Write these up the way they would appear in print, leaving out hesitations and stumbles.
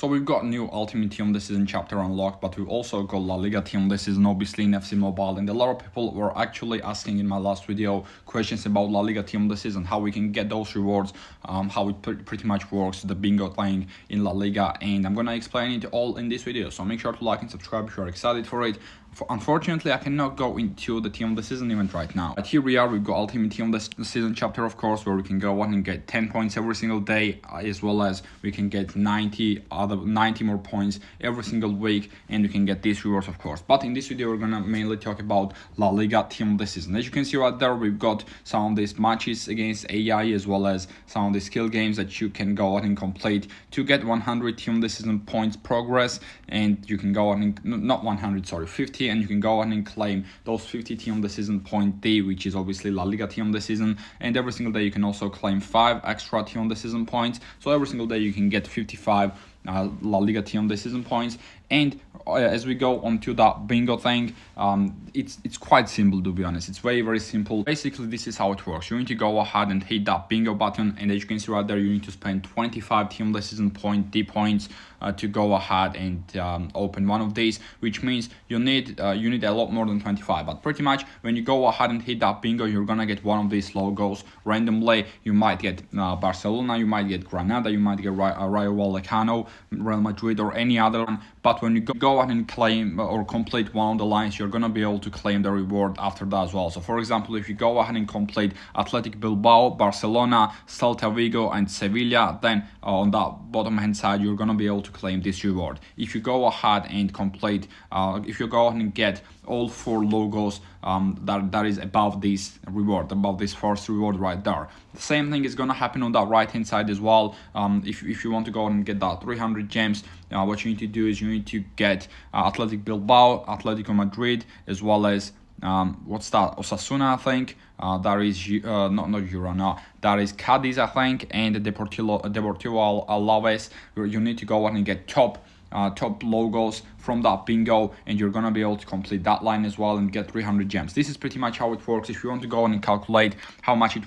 So we've got new Ultimate Team this season chapter unlocked, but we've also got La Liga Team this season, obviously in FC Mobile. And a lot of people were actually asking in my last video questions about La Liga Team this season, how we can get those rewards, how it pretty much works, the bingo thing in La Liga. And I'm gonna explain it all in this video. So make sure to like and subscribe if you're excited for it. Unfortunately, I cannot go into the Team of the Season event right now. But here we are, we've got Ultimate Team of the Season chapter, of course, where we can go on and get 10 points every single day, as well as we can get 90 more points every single week, and we can get these rewards, of course. But in this video, we're gonna mainly talk about La Liga Team of the Season. As you can see right there, we've got some of these matches against AI, as well as some of the skill games that you can go out and complete to get 100 Team of the Season points progress, and you can go on and, not 100, sorry, 50, and you can go on and claim those 50 Team of the Season point D, which is obviously La Liga Team of the Season. And every single day you can also claim 5 extra Team of the Season points. So every single day you can get 55 La Liga Team of the Season points. And as we go on to that bingo thing, it's quite simple, to be honest. It's very simple. Basically, this is how it works. You need to go ahead and hit that bingo button, and as you can see right there, you need to spend 25 Team of the Season point D points to go ahead and open one of these, which means you need a lot more than 25. But pretty much when you go ahead and hit that bingo, you're gonna get one of these logos randomly. You might get Barcelona, you might get Granada, you might get Rayo Vallecano, Real Madrid, or any other one. But when you go ahead and claim or complete one of the lines, you're gonna be able to claim the reward after that as well. So for example, if you go ahead and complete Athletic Bilbao, Barcelona, Celta Vigo, and Sevilla, then on that bottom hand side, you're gonna be able to claim this reward. If you go ahead and complete, if you go ahead and get all 4 logos that is above this reward, above this first reward right there. The same thing is gonna happen on that right hand side as well. If you want to go and get that 300 gems, what you need to do is you need to get Athletic Bilbao, Atletico Madrid, as well as what's that, Osasuna, I think. That is not Girona, that is Cadiz, I think, and Deportivo Alaves. You need to go on and get top logos from that bingo, and you're gonna be able to complete that line as well and get 300 gems. This is pretty much how it works. If you want to go on and calculate how much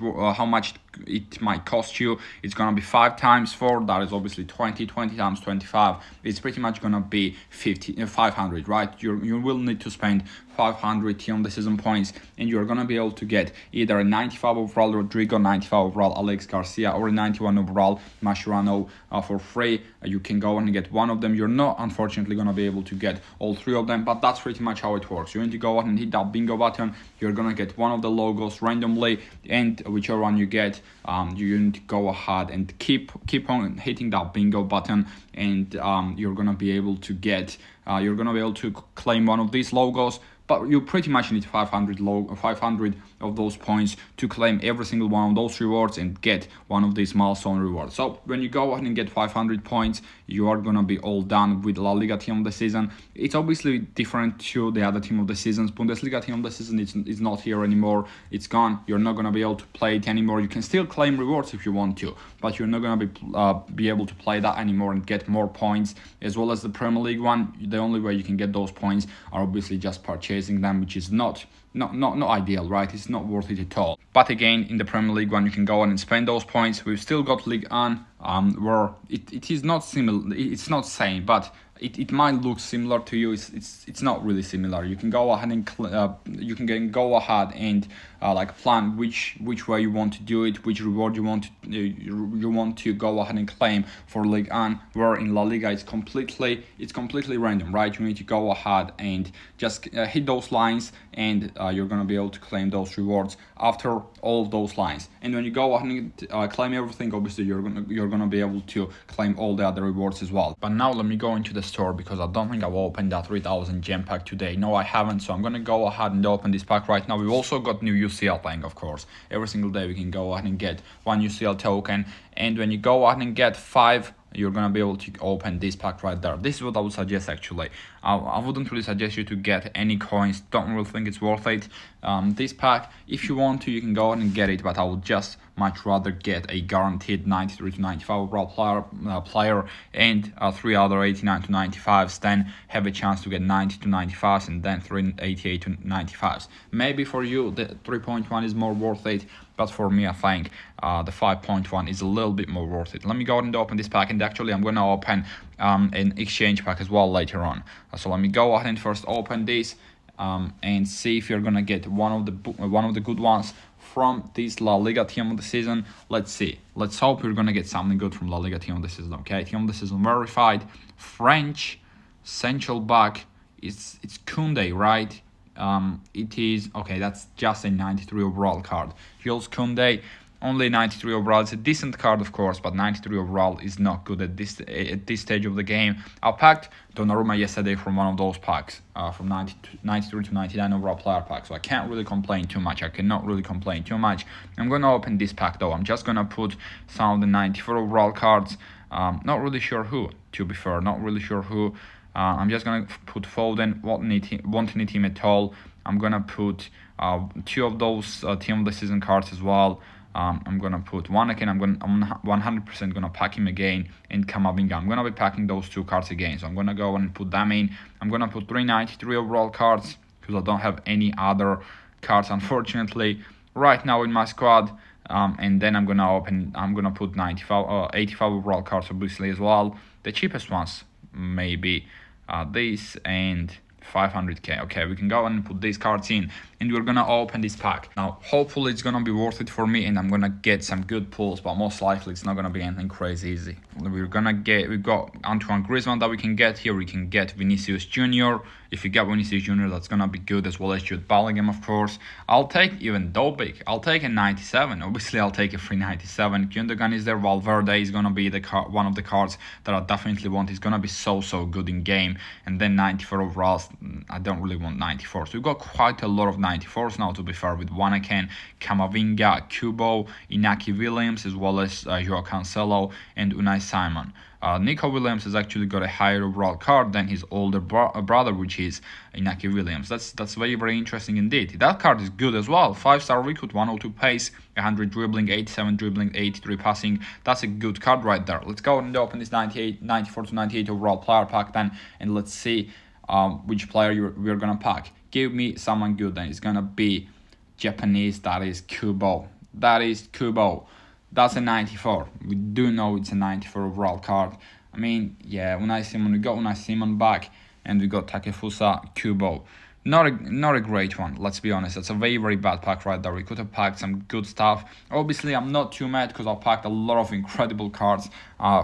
it might cost you, it's gonna be 5 times 4, that is obviously 20 times 25, it's pretty much gonna be 500, right? You will need to spend 500 Team of the Season points, and you're gonna be able to get either a 95 overall Rodrigo, 95 overall Alex Garcia, or a 91 overall Mascherano for free. You can go and get one of them. You're not unfortunately gonna be able to get all 3 of them, but that's pretty much how it works. You need to go out and hit that bingo button. You're gonna get one of the logos randomly, and whichever one you get, you need to go ahead and keep on hitting that bingo button, and you're gonna be able to get claim one of these logos. But you pretty much need 500 of those points to claim every single one of those rewards and get one of these milestone rewards. So when you go ahead and get 500 points, you are gonna be all done with La Liga Team of the Season. It's obviously different to the other Team of the Seasons. Bundesliga Team of the Season is not here anymore. It's gone. You're not gonna be able to play it anymore. You can still claim rewards if you want to, but you're not gonna be able to play that anymore and get more points. As well as the Premier League one, the only way you can get those points are obviously just purchasing them, which is not ideal, right? It's not worth it at all. But again, in the Premier League one, you can go on and spend those points. We've still got Ligue 1, where it is not similar. It's not same, but it might look similar to you. It's not really similar. You can go ahead and like plan which way you want to do it, which reward you want to go ahead and claim for Ligue 1, where in La Liga it's completely random, right? You need to go ahead and just hit those lines, and you're gonna be able to claim those rewards after all of those lines. And when you go ahead and claim everything, obviously you're gonna be able to claim all the other rewards as well. But now let me go into the store, because I don't think I've opened that 3000 gem pack today. No, I haven't, so I'm gonna go ahead and open this pack right now. We've also got new UCL thing, of course. Every single day we can go ahead and get 1 UCL token, and when you go ahead and get 5, you're gonna be able to open this pack right there. This is what I would suggest actually. I wouldn't really suggest you to get any coins. Don't really think it's worth it. This pack, if you want to, you can go ahead and get it, but I would just much rather get a guaranteed 93 to 95 overall player and 3 other 89 to 95s than have a chance to get 90 to 95s and then 388 to 95s. Maybe for you the 3.1 is more worth it, but for me I think the 5.1 is a little bit more worth it. Let me go ahead and open this pack, and actually I'm going to open an exchange pack as well later on. So let me go ahead and first open this and see if you're gonna get one of the good ones from this La Liga team of the season. Let's see. Let's hope we're gonna get something good from La Liga team of the season. Okay, team of the season verified. French central back. It's Koundé, right? It is okay. That's just a 93 overall card. Jules Koundé. Only 93 overall. It's a decent card, of course, but 93 overall is not good at this stage of the game. I packed Donnarumma yesterday from one of those packs, from 93 to 99 overall player pack, so I can't really complain too much. I cannot really complain too much. I'm going to open this pack, though. I'm just going to put some of the 94 overall cards. Not really sure who, to be fair. Not really sure who. I'm just going to put Foden, won't need him at all. I'm going to put 2 of those team of the season cards as well. I'm gonna put one again. I'm 100% gonna pack him again, and Camavinga. I'm gonna be packing those 2 cards again, so I'm gonna go and put them in. I'm gonna put 393 overall cards because I don't have any other cards, unfortunately, right now in my squad. And then I'm gonna put 85 overall cards obviously as well. The cheapest ones maybe these and 500k. Okay, we can go and put these cards in, and we're gonna open this pack. Now hopefully it's gonna be worth it for me and I'm gonna get some good pulls, but most likely it's not gonna be anything crazy easy. We've got Antoine Griezmann that we can get here. We can get Vinicius Jr. If you get Vinicius Jr., that's gonna be good, as well as Jude Bellingham, of course. I'll take even Dobik. I'll take a 97. Obviously I'll take a free 97. Gundogan is there. Valverde is gonna be one of the cards that I definitely want. He's gonna be so good in game. And then 94 overalls. I don't really want 94. So we've got quite a lot of 94s now, to be fair, with Wanaken, Camavinga, Kubo, Inaki Williams, as well as Joao Cancelo and Unai Simon. Nico Williams has actually got a higher overall card than his older brother, which is Inaki Williams. That's very interesting indeed. That card is good as well. 5-star recruit, 102 pace, 100 dribbling, 87 dribbling, 83 passing. That's a good card right there. Let's go and open this 94 to 98 overall player pack then, and let's see which player we're gonna pack. Give me someone good then. It's gonna be Japanese. That is Kubo. That's a 94. We do know it's a 94 overall card. I mean, yeah, Unai Simon, we got Unai Simon back, and we got Takefusa Kubo. Not a great one, let's be honest. That's a very bad pack right there. We could have packed some good stuff. Obviously, I'm not too mad because I packed a lot of incredible cards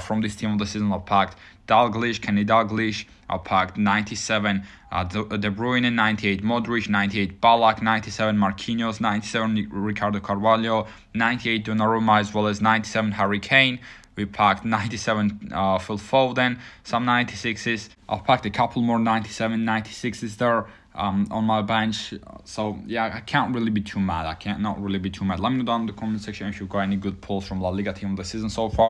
from this team of the season. I packed Kenny Dalglish. I packed 97 De Bruyne, 98 Modric, 98 Ballack, 97 Marquinhos, 97 Ricardo Carvalho, 98 Donnarumma, as well as 97 Harry Kane. We packed 97 Phil Foden, some 96s. I've packed a couple more 97, 96s there on my bench. So yeah, I can't really be too mad. Not really be too mad. Let me know down in the comment section if you've got any good pulls from La Liga team of the season so far.